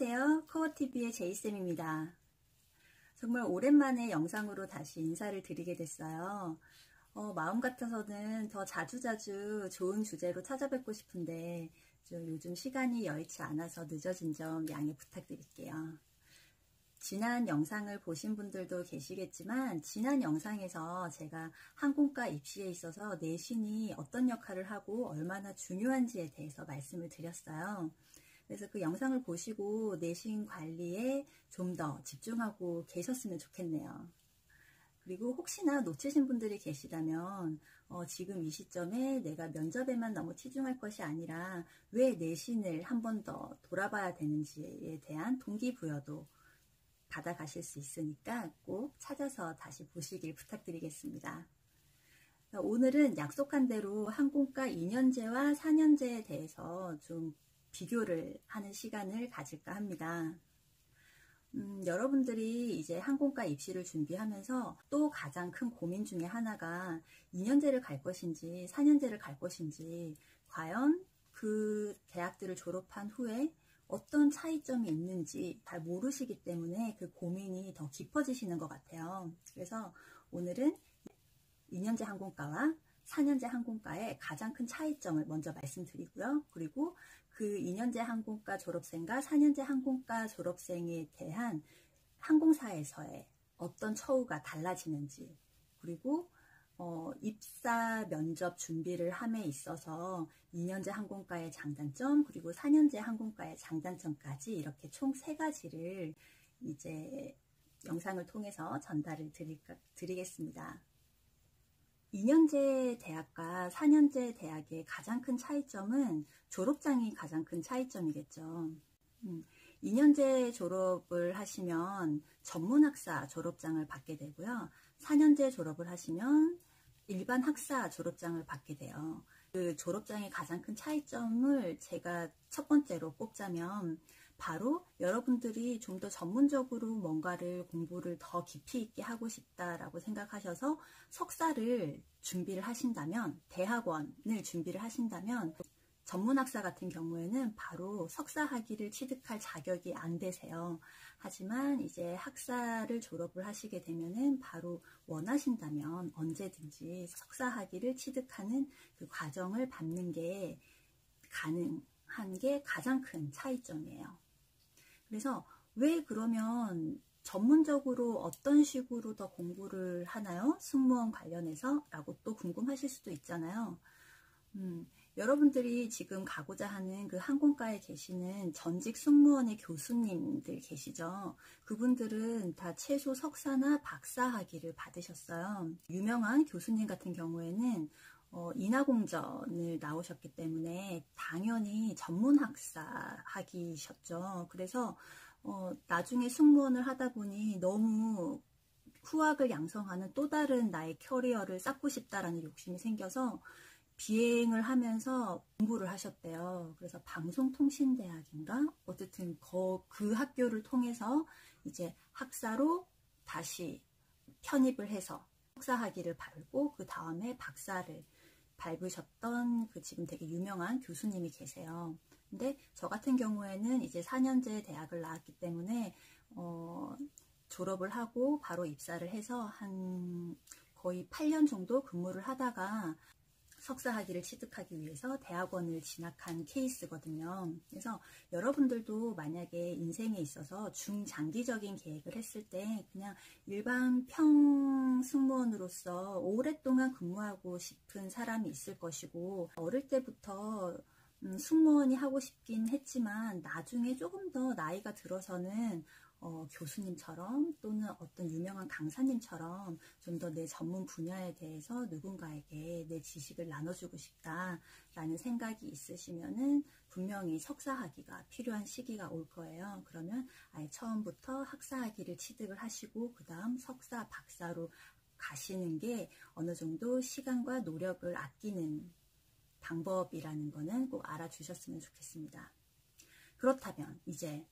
안녕하세요. 코어TV의 제이쌤입니다. 정말 오랜만에 영상으로 다시 인사를 드리게 됐어요. 마음 같아서는 더 자주자주 좋은 주제로 찾아뵙고 싶은데 요즘 시간이 여의치 않아서 늦어진 점 양해 부탁드릴게요. 지난 영상을 보신 분들도 계시겠지만 지난 영상에서 제가 항공과 입시에 있어서 내신이 어떤 역할을 하고 얼마나 중요한지에 대해서 말씀을 드렸어요. 그래서 그 영상을 보시고 내신 관리에 좀 더 집중하고 계셨으면 좋겠네요. 그리고 혹시나 놓치신 분들이 계시다면 지금 이 시점에 내가 면접에만 너무 치중할 것이 아니라 왜 내신을 한 번 더 돌아봐야 되는지에 대한 동기부여도 받아가실 수 있으니까 꼭 찾아서 다시 보시길 부탁드리겠습니다. 오늘은 약속한 대로 항공과 2년제와 4년제에 대해서 좀 비교를 하는 시간을 가질까 합니다. 여러분들이 이제 항공과 입시를 준비하면서 또 가장 큰 고민 중에 하나가 2년제를 갈 것인지 4년제를 갈 것인지 과연 그 대학들을 졸업한 후에 어떤 차이점이 있는지 잘 모르시기 때문에 그 고민이 더 깊어지시는 것 같아요. 그래서 오늘은 2년제 항공과와 4년제 항공과의 가장 큰 차이점을 먼저 말씀드리고요. 그리고 그 2년제 항공과 졸업생과 4년제 항공과 졸업생에 대한 항공사에서의 어떤 처우가 달라지는지, 그리고 입사 면접 준비를 함에 있어서 2년제 항공과의 장단점, 그리고 4년제 항공과의 장단점까지 이렇게 총 3가지를 이제 영상을 통해서 전달을 드리겠습니다. 2년제 대학과 4년제 대학의 가장 큰 차이점은 졸업장이 가장 큰 차이점이겠죠. 2년제 졸업을 하시면 전문학사 졸업장을 받게 되고요. 4년제 졸업을 하시면 일반 학사 졸업장을 받게 돼요. 그 졸업장의 가장 큰 차이점을 제가 첫 번째로 꼽자면 바로 여러분들이 좀 더 전문적으로 뭔가를 공부를 더 깊이 있게 하고 싶다라고 생각하셔서 석사를 준비를 하신다면, 대학원을 준비를 하신다면 전문학사 같은 경우에는 바로 석사 학위를 취득할 자격이 안 되세요. 하지만 이제 학사를 졸업을 하시게 되면은 바로 원하신다면 언제든지 석사 학위를 취득하는 그 과정을 밟는 게 가능한 게 가장 큰 차이점이에요. 그래서 왜 그러면 전문적으로 어떤 식으로 더 공부를 하나요? 승무원 관련해서? 라고 또 궁금하실 수도 있잖아요. 여러분들이 지금 가고자 하는 그 항공과에 계시는 전직 승무원의 교수님들 계시죠? 그분들은 다 최소 석사나 박사 학위를 받으셨어요. 유명한 교수님 같은 경우에는 인하공전을 나오셨기 때문에 당연히 전문학사 학위셨죠. 그래서 나중에 승무원을 하다 보니 너무 후학을 양성하는 또 다른 나의 커리어를 쌓고 싶다라는 욕심이 생겨서 비행을 하면서 공부를 하셨대요. 그래서 방송통신대학인가? 어쨌든 그 학교를 통해서 이제 학사로 다시 편입을 해서 석사 학위를 밟고 그 다음에 박사를 밟으셨던 그 지금 되게 유명한 교수님이 계세요. 근데 저 같은 경우에는 이제 4년제 대학을 나왔기 때문에 졸업을 하고 바로 입사를 해서 한 거의 8년 정도 근무를 하다가 석사 학위를 취득하기 위해서 대학원을 진학한 케이스거든요. 그래서 여러분들도 만약에 인생에 있어서 중장기적인 계획을 했을 때 그냥 일반 승무원으로서 오랫동안 근무하고 싶은 사람이 있을 것이고, 어릴 때부터 승무원이 하고 싶긴 했지만 나중에 조금 더 나이가 들어서는 교수님처럼 또는 어떤 유명한 강사님처럼 좀 더 내 전문 분야에 대해서 누군가에게 내 지식을 나눠주고 싶다라는 생각이 있으시면은 분명히 석사 학위가 필요한 시기가 올 거예요. 그러면 아예 처음부터 학사 학위를 취득을 하시고 그 다음 석사, 박사로 가시는 게 어느 정도 시간과 노력을 아끼는 방법이라는 거는 꼭 알아주셨으면 좋겠습니다. 그렇다면 이제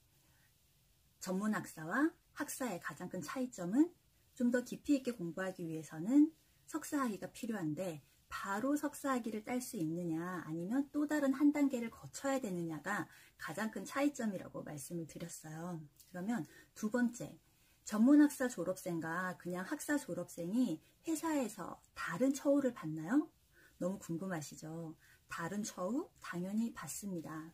전문학사와 학사의 가장 큰 차이점은 좀 더 깊이 있게 공부하기 위해서는 석사 학위가 필요한데 바로 석사 학위를 딸 수 있느냐 아니면 또 다른 한 단계를 거쳐야 되느냐가 가장 큰 차이점이라고 말씀을 드렸어요. 그러면 두 번째, 전문학사 졸업생과 그냥 학사 졸업생이 회사에서 다른 처우를 받나요? 너무 궁금하시죠? 다른 처우? 당연히 받습니다.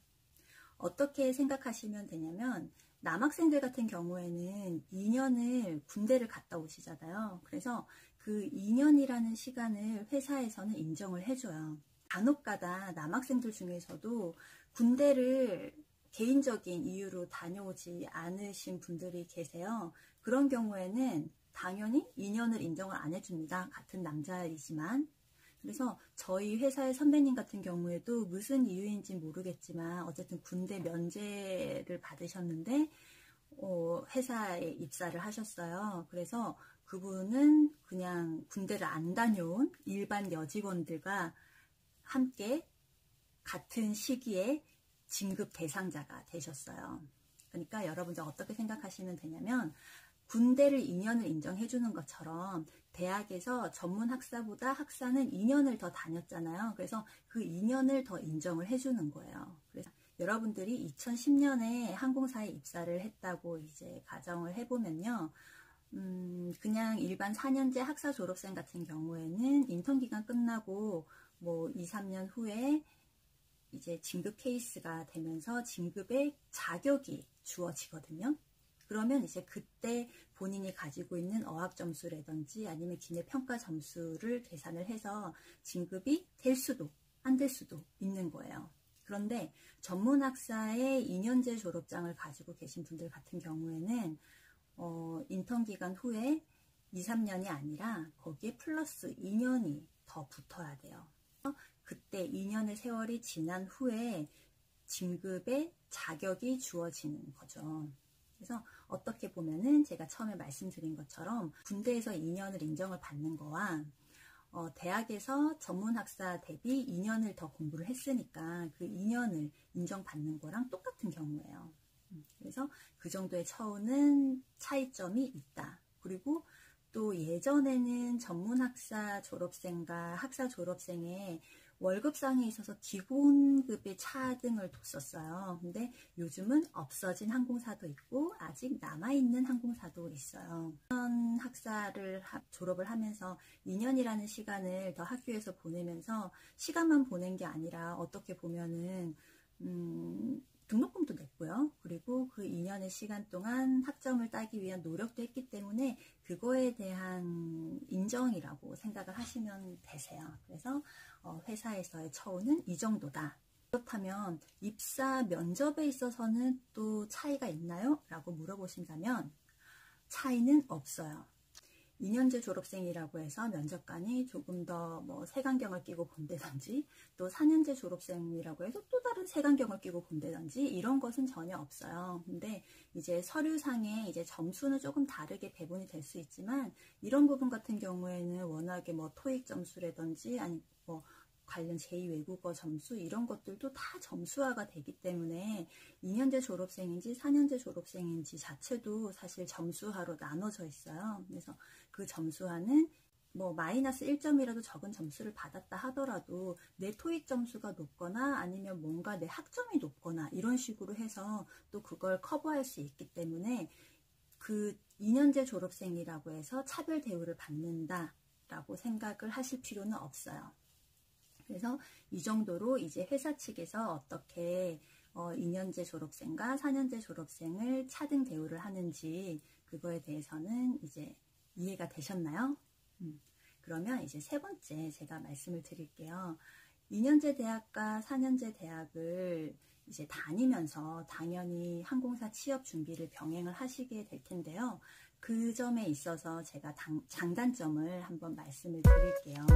어떻게 생각하시면 되냐면 남학생들 같은 경우에는 2년을 군대를 갔다 오시잖아요. 그래서 그 2년이라는 시간을 회사에서는 인정을 해줘요. 간혹가다 남학생들 중에서도 군대를 개인적인 이유로 다녀오지 않으신 분들이 계세요. 그런 경우에는 당연히 2년을 인정을 안 해줍니다. 같은 남자이지만. 그래서 저희 회사의 선배님 같은 경우에도 무슨 이유인지 모르겠지만 어쨌든 군대 면제를 받으셨는데 회사에 입사를 하셨어요. 그래서 그분은 그냥 군대를 안 다녀온 일반 여직원들과 함께 같은 시기에 진급 대상자가 되셨어요. 그러니까 여러분들 어떻게 생각하시면 되냐면 군대를 2년을 인정해 주는 것처럼 대학에서 전문 학사보다 학사는 2년을 더 다녔잖아요. 그래서 그 2년을 더 인정을 해 주는 거예요. 그래서 여러분들이 2010년에 항공사에 입사를 했다고 이제 가정을 해보면요. 그냥 일반 4년제 학사 졸업생 같은 경우에는 인턴 기간 끝나고 뭐 2, 3년 후에 이제 진급 케이스가 되면서 진급의 자격이 주어지거든요. 그러면 이제 그때 본인이 가지고 있는 어학 점수라든지 아니면 기내 평가 점수를 계산을 해서 진급이 될 수도 안 될 수도 있는 거예요. 그런데 전문학사의 2년제 졸업장을 가지고 계신 분들 같은 경우에는 인턴 기간 후에 2, 3년이 아니라 거기에 플러스 2년이 더 붙어야 돼요. 그때 2년의 세월이 지난 후에 진급의 자격이 주어지는 거죠. 그래서 어떻게 보면은 제가 처음에 말씀드린 것처럼 군대에서 2년을 인정을 받는 거와 대학에서 전문학사 대비 2년을 더 공부를 했으니까 그 2년을 인정받는 거랑 똑같은 경우예요. 그래서 그 정도의 처우는 차이점이 있다. 그리고 또 예전에는 전문학사 졸업생과 학사 졸업생의 월급상에 있어서 기본급의 차등을 뒀었어요. 근데 요즘은 없어진 항공사도 있고 아직 남아있는 항공사도 있어요. 학사를 졸업을 하면서 2년이라는 시간을 더 학교에서 보내면서 시간만 보낸 게 아니라 어떻게 보면은 등록금도 냈고요. 그리고 그 2년의 시간 동안 학점을 따기 위한 노력도 했기 때문에 그거에 대한 인정이라고 생각을 하시면 되세요. 그래서 회사에서의 처우는 이 정도다. 그렇다면 입사 면접에 있어서는 또 차이가 있나요? 라고 물어보신다면 차이는 없어요. 2년제 졸업생이라고 해서 면접관이 조금 더 뭐 색안경을 끼고 본다든지 또 4년제 졸업생이라고 해서 또 다른 색안경을 끼고 본다든지 이런 것은 전혀 없어요. 근데 이제 서류상에 이제 점수는 조금 다르게 배분이 될 수 있지만 이런 부분 같은 경우에는 워낙에 뭐 토익 점수라든지 아니 뭐 관련 제2외국어 점수 이런 것들도 다 점수화가 되기 때문에 2년제 졸업생인지 4년제 졸업생인지 자체도 사실 점수화로 나눠져 있어요. 그래서 그 점수화는 뭐 마이너스 1점이라도 적은 점수를 받았다 하더라도 내 토익 점수가 높거나 아니면 뭔가 내 학점이 높거나 이런 식으로 해서 또 그걸 커버할 수 있기 때문에 그 2년제 졸업생이라고 해서 차별 대우를 받는다라고 생각을 하실 필요는 없어요. 그래서 이 정도로 이제 회사 측에서 어떻게 2년제 졸업생과 4년제 졸업생을 차등 대우를 하는지 그거에 대해서는 이제 이해가 되셨나요? 그러면 이제 세 번째 제가 말씀을 드릴게요. 2년제 대학과 4년제 대학을 이제 다니면서 당연히 항공사 취업 준비를 병행을 하시게 될 텐데요. 그 점에 있어서 제가 장단점을 한번 말씀을 드릴게요.